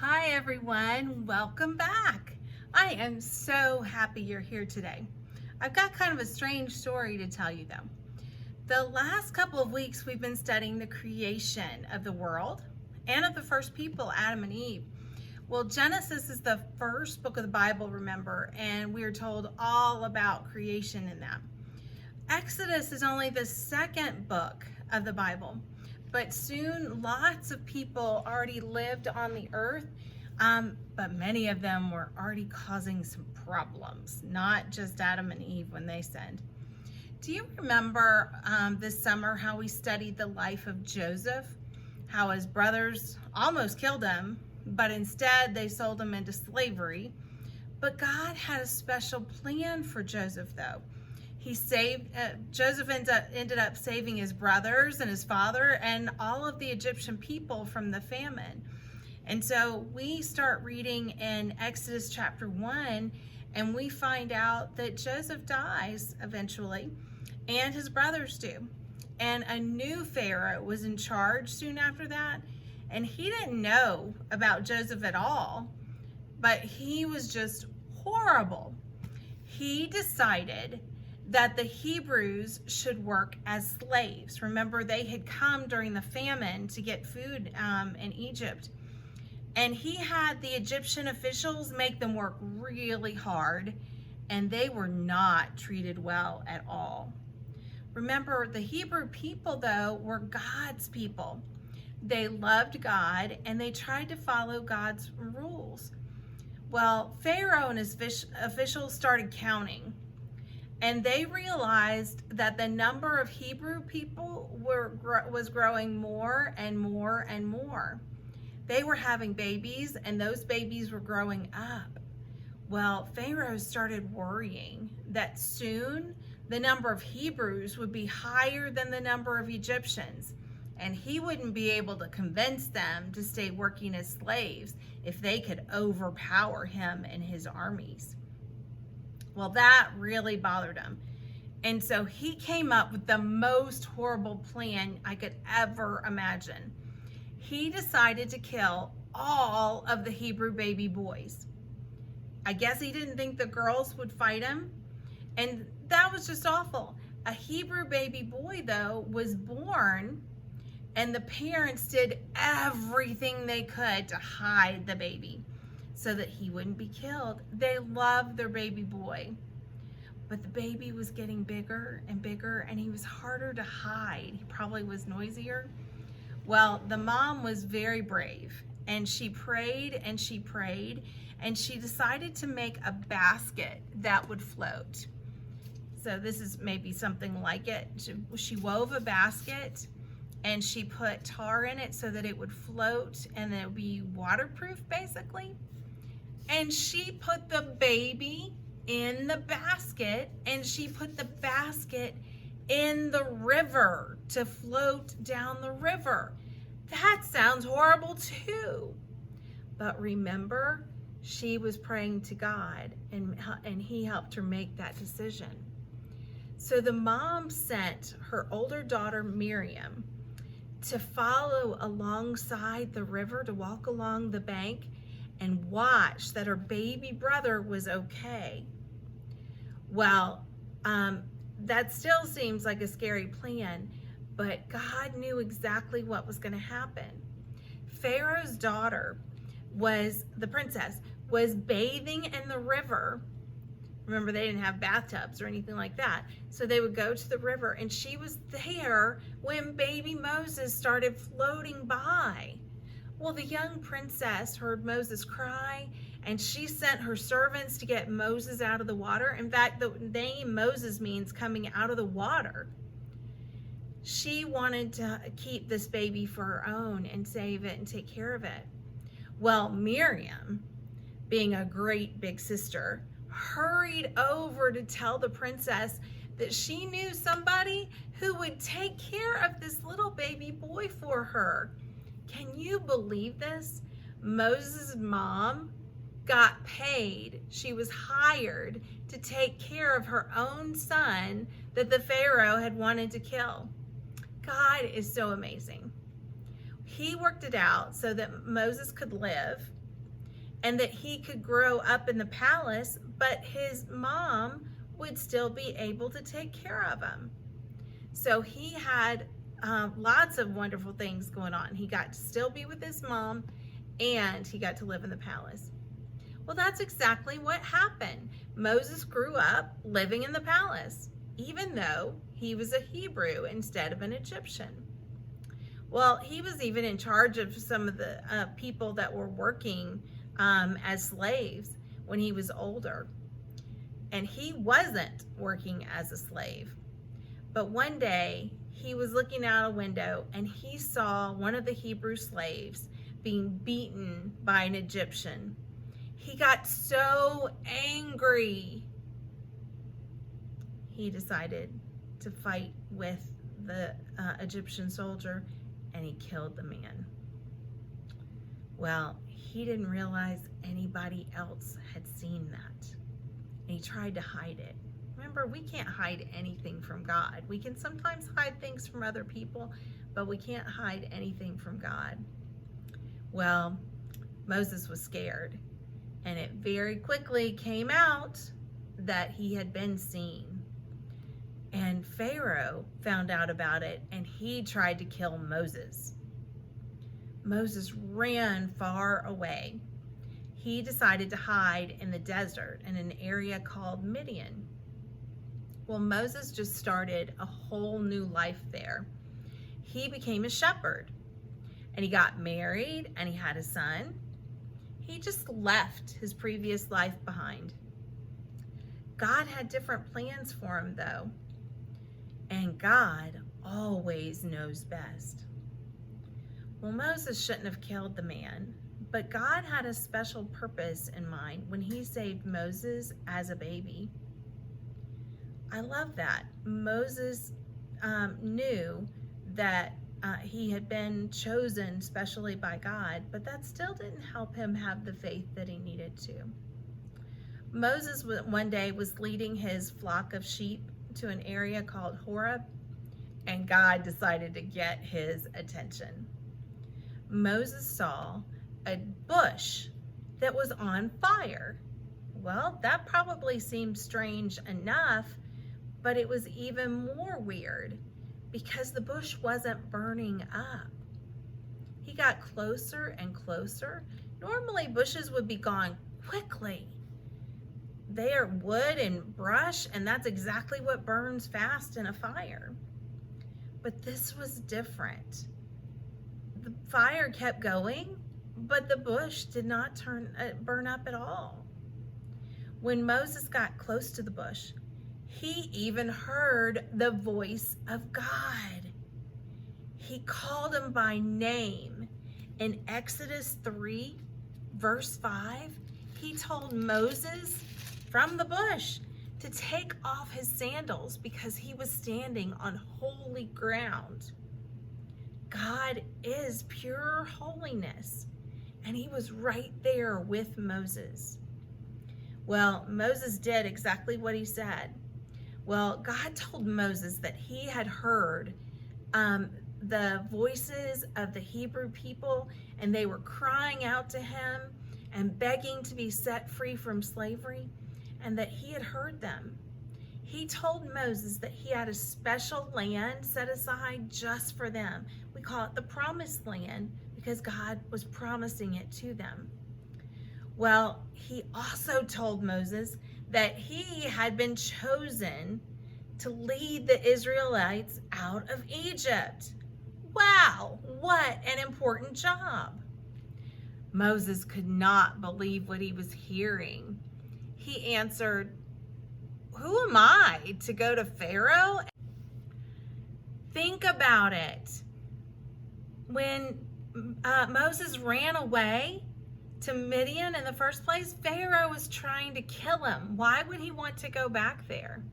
Hi everyone, welcome back. I am so happy you're here today. I've got kind of a strange story to tell you though. The last couple of weeks we've been studying the creation of the world and of the first people, Adam and Eve. Well, Genesis is the first book of the Bible, remember, and we are told all about creation in that. Exodus is only the second book of the Bible, but soon lots of people already lived on the earth, but many of them were already causing some problems, not just Adam and Eve when they sinned. Do you remember this summer how we studied the life of Joseph? How his brothers almost killed him, but instead they sold him into slavery. But God had a special plan for Joseph though. Joseph ended up saving his brothers and his father and all of the Egyptian people from the famine. And so we start reading in Exodus chapter 1, and we find out that Joseph dies eventually, and his brothers do. And a new Pharaoh was in charge soon after that, and he didn't know about Joseph at all, but he was just horrible. He decided that the Hebrews should work as slaves. Remember, they had come during the famine to get food in Egypt. And he had the Egyptian officials make them work really hard, and they were not treated well at all. Remember, the Hebrew people, though, were God's people. They loved God, and they tried to follow God's rules. Well, Pharaoh and his officials started counting, and they realized that the number of Hebrew people was growing more and more and more. They were having babies, and those babies were growing up. Well, Pharaoh started worrying that soon the number of Hebrews would be higher than the number of Egyptians, and he wouldn't be able to convince them to stay working as slaves if they could overpower him and his armies. Well, that really bothered him. And so he came up with the most horrible plan I could ever imagine. He decided to kill all of the Hebrew baby boys. I guess he didn't think the girls would fight him. And that was just awful. A Hebrew baby boy, though, was born, and the parents did everything they could to hide the baby so that he wouldn't be killed. They loved their baby boy. But the baby was getting bigger and bigger, and he was harder to hide. He probably was noisier. Well, the mom was very brave, and she prayed and she prayed, and she decided to make a basket that would float. So this is maybe something like it. She wove a basket, and she put tar in it so that it would float and it would be waterproof basically. And she put the baby in the basket, and she put the basket in the river to float down the river. That sounds horrible too. But remember, she was praying to God, and he helped her make that decision. So the mom sent her older daughter Miriam to follow alongside the river, to walk along the bank and watch that her baby brother was okay. Well, that still seems like a scary plan, but God knew exactly what was going to happen. Pharaoh's daughter, the princess, was bathing in the river. Remember, they didn't have bathtubs or anything like that. So they would go to the river, and she was there when baby Moses started floating by. Well, the young princess heard Moses cry, and she sent her servants to get Moses out of the water. In fact, the name Moses means coming out of the water. She wanted to keep this baby for her own and save it and take care of it. Well, Miriam, being a great big sister, hurried over to tell the princess that she knew somebody who would take care of this little baby boy for her. Can you believe this? Moses' mom got paid. She was hired to take care of her own son that the Pharaoh had wanted to kill. God is so amazing. He worked it out so that Moses could live, and that he could grow up in the palace, but his mom would still be able to take care of him. So he had lots of wonderful things going on. He got to still be with his mom, and he got to live in the palace. Well, that's exactly what happened. Moses grew up living in the palace, even though he was a Hebrew instead of an Egyptian. Well, he was even in charge of some of the people that were working as slaves when he was older. And he wasn't working as a slave. But one day, he was looking out a window and he saw one of the Hebrew slaves being beaten by an Egyptian. He got so angry. He decided to fight with the Egyptian soldier, and he killed the man. Well, he didn't realize anybody else had seen that, and he tried to hide it. Remember, we can't hide anything from God. We can sometimes hide things from other people, but we can't hide anything from God. Well, Moses was scared, and it very quickly came out that he had been seen. And Pharaoh found out about it, and he tried to kill Moses. Moses ran far away. He decided to hide in the desert in an area called Midian. Well, Moses just started a whole new life there. He became a shepherd, and he got married, and he had a son. He just left his previous life behind. God had different plans for him, though, and God always knows best. Well, Moses shouldn't have killed the man, but God had a special purpose in mind when he saved Moses as a baby. I love that. Moses knew that he had been chosen specially by God, but that still didn't help him have the faith that he needed to. Moses one day was leading his flock of sheep to an area called Horeb, and God decided to get his attention. Moses saw a bush that was on fire. Well, that probably seemed strange enough, but it was even more weird because the bush wasn't burning up. He got closer and closer. Normally, bushes would be gone quickly. They are wood and brush, and that's exactly what burns fast in a fire. But this was different. The fire kept going, but the bush did not burn up at all. When Moses got close to the bush, he even heard the voice of God. He called him by name. In Exodus 3, verse 5, he told Moses from the bush to take off his sandals because he was standing on holy ground. God is pure holiness, and he was right there with Moses. Well, Moses did exactly what he said. Well, God told Moses that he had heard the voices of the Hebrew people, and they were crying out to him and begging to be set free from slavery, and that he had heard them. He told Moses that he had a special land set aside just for them. We call it the Promised Land because God was promising it to them. Well, he also told Moses that he had been chosen to lead the Israelites out of Egypt. Wow, what an important job. Moses could not believe what he was hearing. He answered, "Who am I to go to Pharaoh?" Think about it. When Moses ran away to Midian in the first place, Pharaoh was trying to kill him. Why would he want to go back there?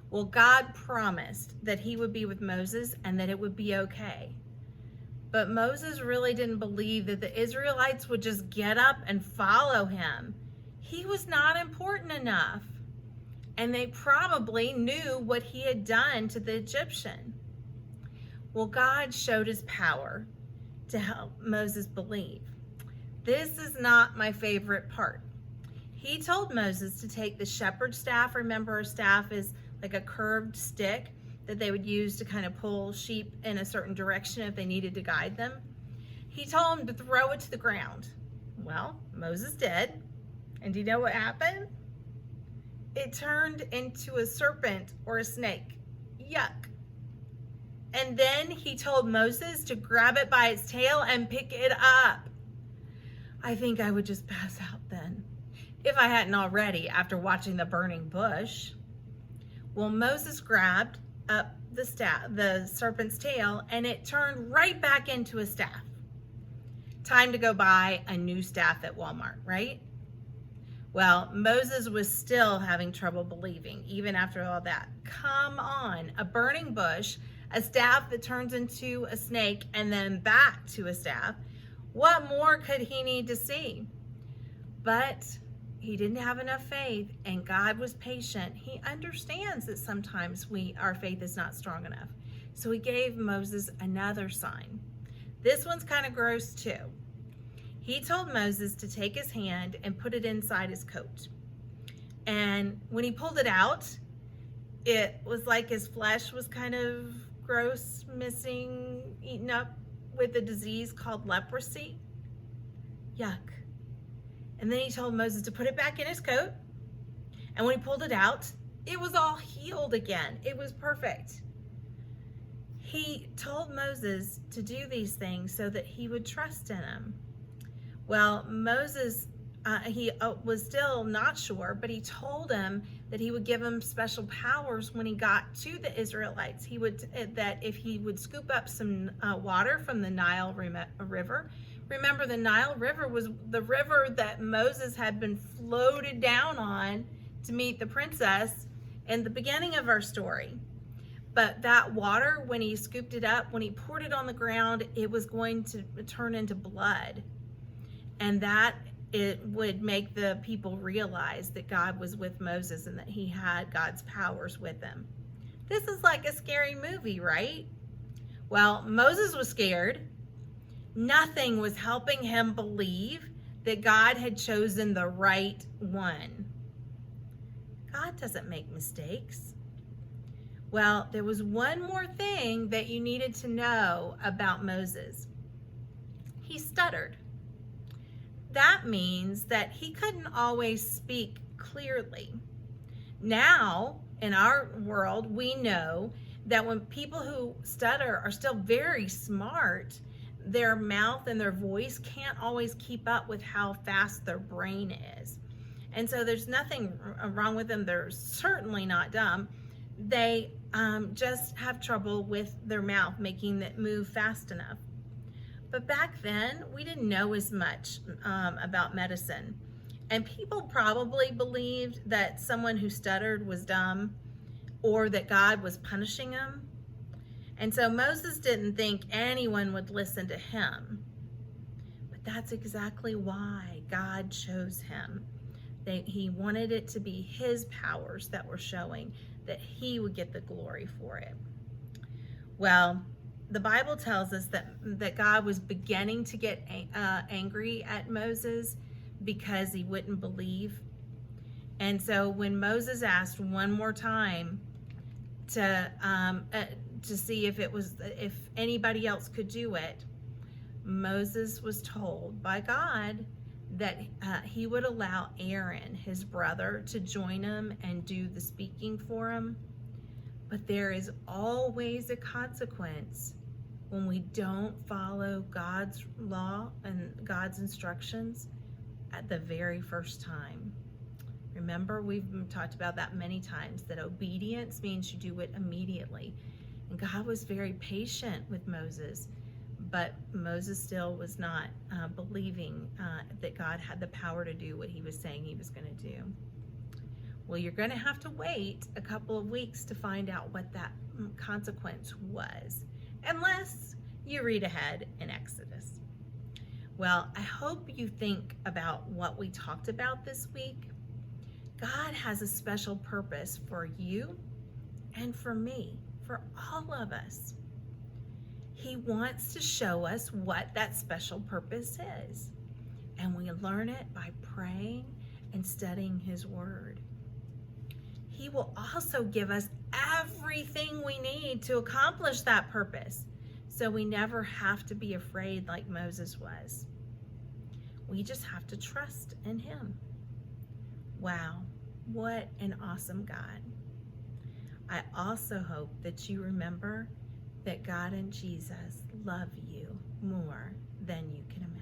Well, God promised that he would be with Moses and that it would be okay. But Moses really didn't believe that the Israelites would just get up and follow him. He was not important enough. And they probably knew what he had done to the Egyptian. Well, God showed his power to help Moses believe. this is not my favorite part. He told Moses to take the shepherd's staff. Remember, a staff is like a curved stick that they would use to kind of pull sheep in a certain direction if they needed to guide them. He told him to throw it to the ground. Well, Moses did. And do you know what happened? It turned into a serpent or a snake. Yuck. And then he told Moses to grab it by its tail and pick it up. I think I would just pass out then, if I hadn't already after watching the burning bush. Well, Moses grabbed up the serpent's tail, and it turned right back into a staff. Time to go buy a new staff at Walmart, right? Well, Moses was still having trouble believing, even after all that. Come on, a burning bush, a staff that turns into a snake, and then back to a staff. What more could he need to see? But he didn't have enough faith, and God was patient. He understands that sometimes our faith is not strong enough. So he gave Moses another sign. This one's kind of gross too. He told Moses to take his hand and put it inside his coat. And when he pulled it out, it was like his flesh was kind of gross, missing, eaten up with a disease called leprosy. Yuck. And then he told Moses to put it back in his coat. And when he pulled it out, it was all healed again. It was perfect. He told Moses to do these things so that he would trust in him. Well, Moses, he was still not sure, but he told him that he would give him special powers when he got to the Israelites. That if he would scoop up some water from the Nile River. Remember, the Nile River was the river that Moses had been floated down on to meet the princess in the beginning of our story. But that water, when he scooped it up, when he poured it on the ground, it was going to turn into blood. And that it would make the people realize that God was with Moses and that he had God's powers with him. This is like a scary movie, right? Well, Moses was scared. Nothing was helping him believe that God had chosen the right one. God doesn't make mistakes. Well, there was one more thing that you needed to know about Moses. He stuttered. That means that he couldn't always speak clearly. Now, in our world, we know that when people who stutter are still very smart, their mouth and their voice can't always keep up with how fast their brain is. And so there's nothing wrong with them. They're certainly not dumb. They just have trouble with their mouth making it move fast enough. But back then, we didn't know as much about medicine. And people probably believed that someone who stuttered was dumb or that God was punishing them. And so Moses didn't think anyone would listen to him. But that's exactly why God chose him. He wanted it to be his powers that were showing that he would get the glory for it. Well, the Bible tells us that God was beginning to get angry at Moses because he wouldn't believe. And so when Moses asked one more time to see if anybody else could do it, Moses was told by God that he would allow Aaron, his brother, to join him and do the speaking for him. But there is always a consequence when we don't follow God's law and God's instructions at the very first time. Remember, we've talked about that many times, that obedience means you do it immediately. And God was very patient with Moses, but Moses still was not believing that God had the power to do what he was saying he was going to do. Well, you're going to have to wait a couple of weeks to find out what that consequence was, unless you read ahead in Exodus. Well, I hope you think about what we talked about this week. God has a special purpose for you and for me, for all of us. He wants to show us what that special purpose is. learn it by praying and studying His Word. He will also give us everything we need to accomplish that purpose, so we never have to be afraid like Moses was. We just have to trust in Him. Wow, what an awesome God. I also hope that you remember that God and Jesus love you more than you can imagine.